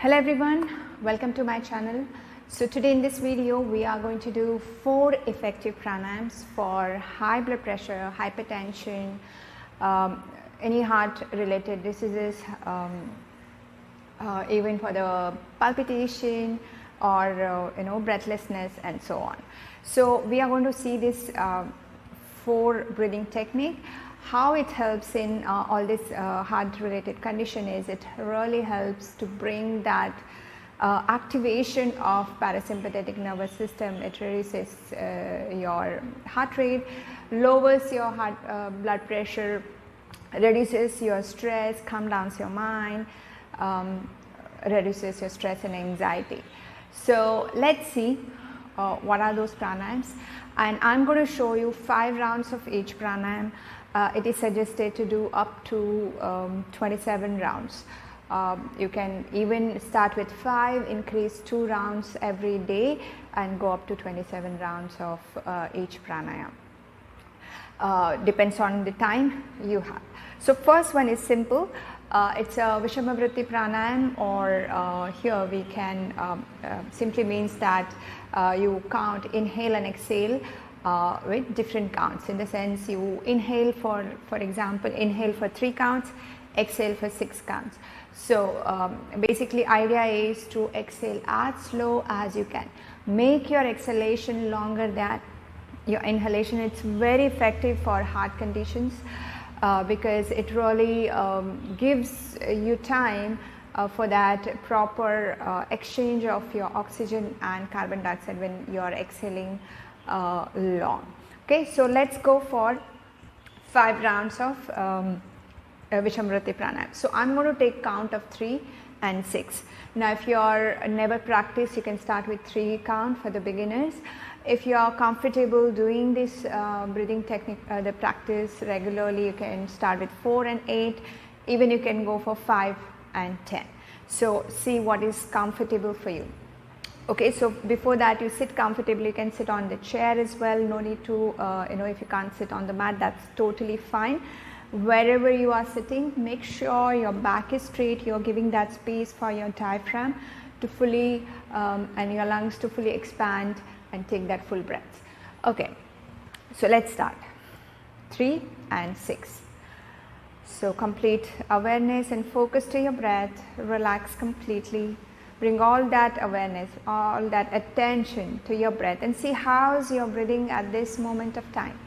Hello everyone, welcome to my channel. So today in this video we are going to do 4 effective pranayams for high blood pressure, hypertension, any heart related diseases, even for the palpitation or breathlessness and so on. So we are going to see this 4 breathing technique. How it helps in all this heart related condition is it really helps to bring that activation of parasympathetic nervous system. It reduces your heart rate, lowers your heart blood pressure, reduces your stress, calm down your mind, reduces your stress and anxiety. So let's see what are those pranayams, and I'm going to show you 5 rounds of each pranayam. It is suggested to do up to 27 rounds. You can even start with 5, increase 2 rounds every day and go up to 27 rounds of each pranayam. Depends on the time you have. So first one is simple. It's a Vishamavritti pranayam, or here we can simply means that you count inhale and exhale with different counts. In the sense, you inhale for example, inhale for 3 counts, exhale for 6 counts. So basically idea is to exhale as slow as you can. Make your exhalation longer than your inhalation. It's very effective for heart conditions because it really gives you time for that proper exchange of your oxygen and carbon dioxide when you are exhaling long. Okay, so let's go for 5 rounds of Vishamavritti pranayam. So I'm going to take count of 3 and 6. Now if you are never practiced, you can start with 3 count for the beginners. If you are comfortable doing this breathing technique, the practice regularly, you can start with 4 and 8. Even you can go for 5 and 10. So see what is comfortable for you. Okay, so before that you sit comfortably. You can sit on the chair as well. No need to, if you can't sit on the mat, that's totally fine. Wherever you are sitting, make sure your back is straight. You're giving that space for your diaphragm to fully and your lungs to fully expand and take that full breath. Okay, so let's start. 3 and 6. So complete awareness and focus to your breath. Relax completely. Bring all that awareness, all that attention to your breath, and see how's your breathing at this moment of time.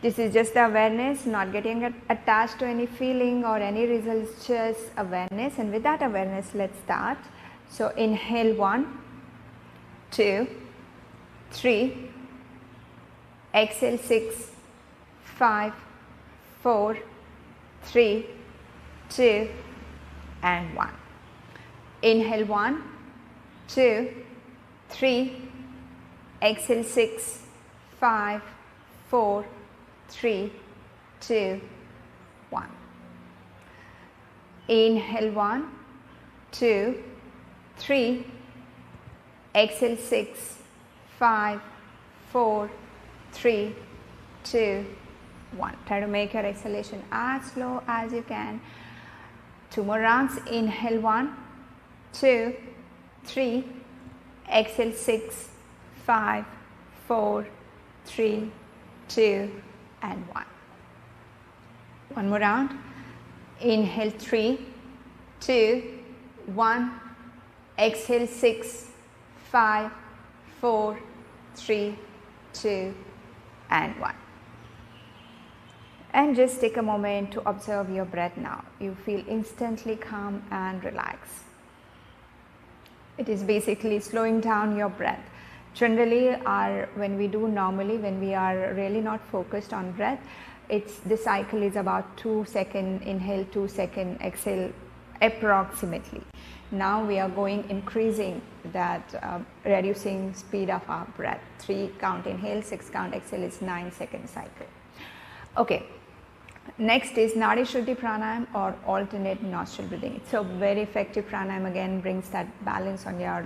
This is just the awareness, not getting attached to any feeling or any results, just awareness. And with that awareness, let's start. So inhale 1, 2, 3, exhale 6, 5, 4, 3, 2, and 1. Inhale 1, 2, 3, exhale 6, 5, 4, 3, 2, 1. Inhale 1, 2, 3, exhale 6, 5, 4, 3, 2, 1. Try to make your exhalation as slow as you can. 2 more rounds. Inhale 1, 2, 3, exhale 6, 5, 4, 3, 2, and 1. 1 more round. Inhale 3, 2, 1, exhale 6, 5, 4, 3, 2, and 1. And just take a moment to observe your breath now. You feel instantly calm and relaxed. It is basically slowing down your breath. Generally, when we are really not focused on breath, the cycle is about 2 second inhale, 2 second exhale approximately. Now we are increasing that, reducing speed of our breath. 3 count inhale, 6 count exhale is 9 second cycle. Okay. Next is Nadi Shuddhi Pranayam, or alternate nostril breathing. It's a very effective pranayam. Again, brings that balance on your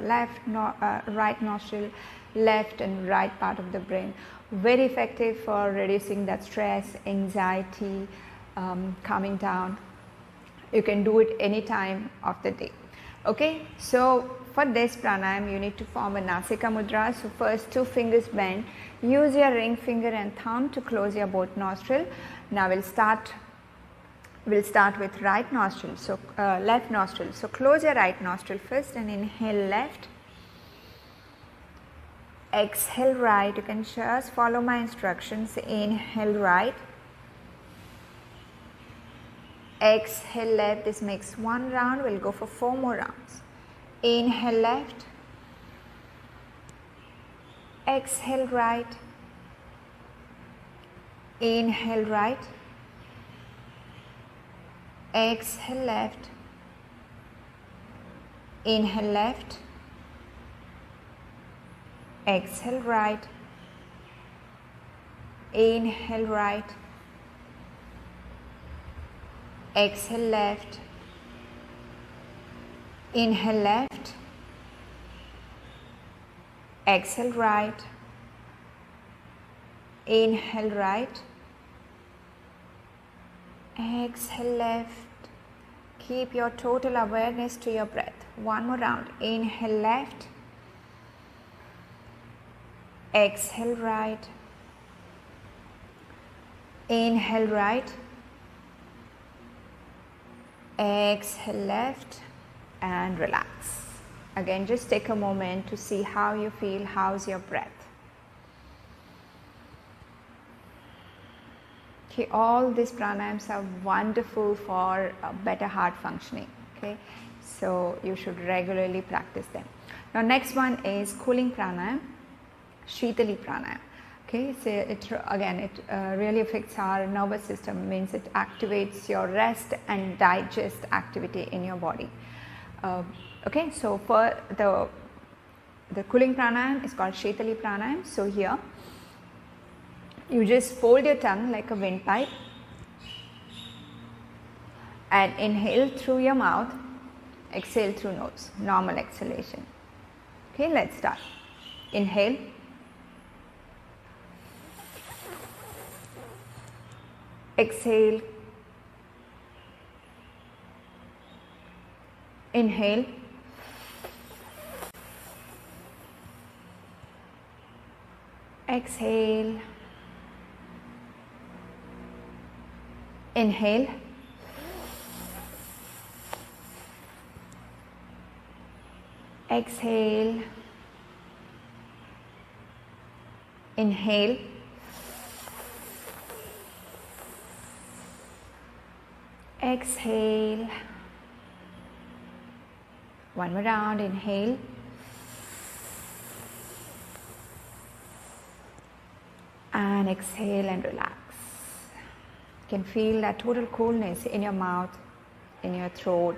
right nostril, left and right part of the brain. Very effective for reducing that stress, anxiety, calming down. You can do it any time of the day. Okay, so for this pranayam you need to form a Nasika mudra. So first 2 fingers bend, use your ring finger and thumb to close your both nostril. Now we'll start with right nostril, so left nostril. So close your right nostril first and inhale left, exhale right. You can just follow my instructions. Inhale right, exhale left. This makes 1 round. We'll go for 4 more rounds. Inhale left, exhale right, inhale right, exhale left, inhale left, exhale right, inhale right, exhale left, inhale left, exhale right, inhale right, exhale left. Keep your total awareness to your breath. 1 more round. Inhale left, exhale right, inhale right, exhale left, and relax. Again, just take a moment to see how you feel. How's your breath? Okay, all these pranayams are wonderful for better heart functioning. Okay, so you should regularly practice them. Now, next one is cooling pranayam, Shitali pranayam. Okay, so it really affects our nervous system. Means it activates your rest and digest activity in your body. Okay, so for the cooling pranayam is called Shitali pranayam. So here you just fold your tongue like a windpipe and inhale through your mouth, exhale through nose, normal exhalation. Okay, let's start. Inhale, exhale, inhale, exhale, inhale, exhale, inhale, exhale. 1 more round. Inhale, and exhale and relax. You can feel that total coolness in your mouth, in your throat,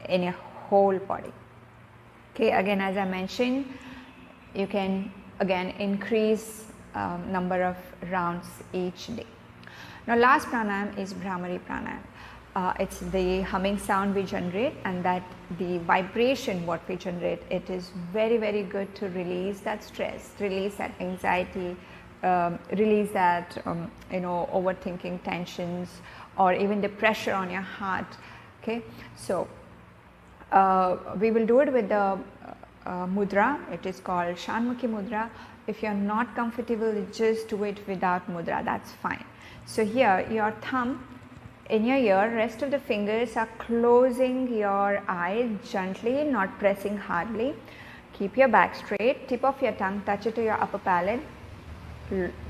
in your whole body. Okay, again, as I mentioned, you can again increase number of rounds each day. Now, last pranayam is Bhramari pranayam. It's the humming sound we generate, and that the vibration what we generate, it is very, very good to release that stress, release that anxiety, release that overthinking, tensions, or even the pressure on your heart. Okay, so we will do it with the mudra. It is called Shanmukhi mudra. If you are not comfortable, just do it without mudra, that's fine. So here your thumb in your ear, rest of the fingers are closing your eyes gently, not pressing hardly. Keep your back straight, tip of your tongue touch it to your upper palate.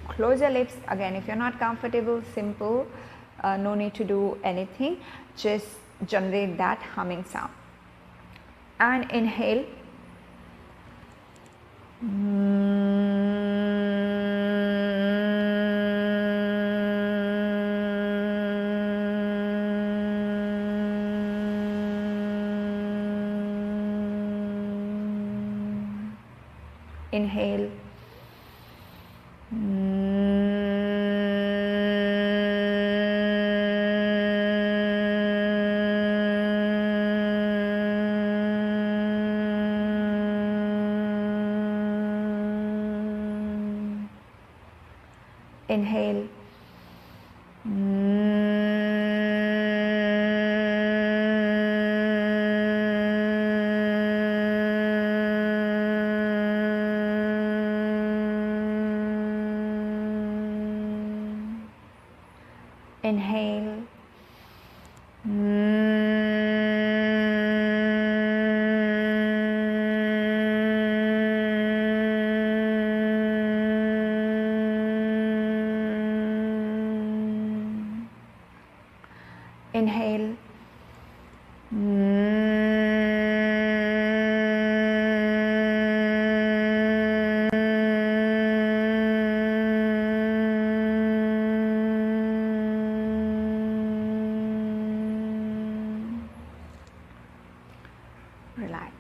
Close your lips. Again, if you're not comfortable, simple, no need to do anything, just generate that humming sound. And inhale, inhale, inhale, Inhale. Inhale. Relax.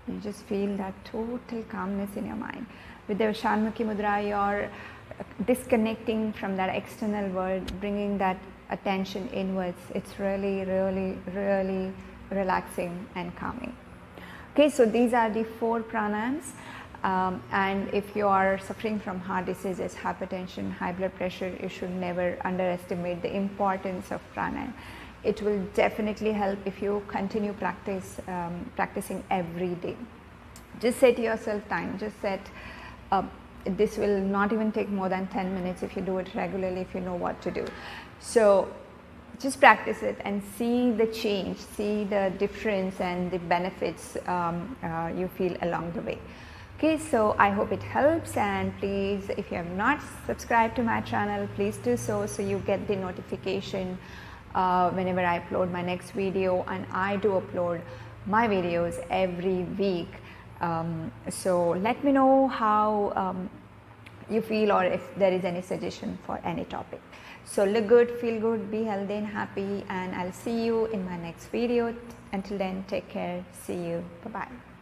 You just feel that total calmness in your mind. With the Shanmukhi Mudra, you're disconnecting from that external world, bringing that attention inwards. It's really, really, really relaxing and calming. Okay, so these are the 4 pranayams. And if you are suffering from heart diseases, hypertension, high blood pressure, you should never underestimate the importance of pranayama. It will definitely help if you continue practicing every day. Just set yourself time. Just set, this will not even take more than 10 minutes if you do it regularly, if you know what to do. So just practice it and see the change, see the difference and the benefits you feel along the way. Okay, so I hope it helps, and please, if you have not subscribed to my channel, please do so you get the notification whenever I upload my next video, and I do upload my videos every week. So let me know how you feel, or if there is any suggestion for any topic. So look good, feel good, be healthy and happy, and I'll see you in my next video. Until then, take care. See you. Bye-bye.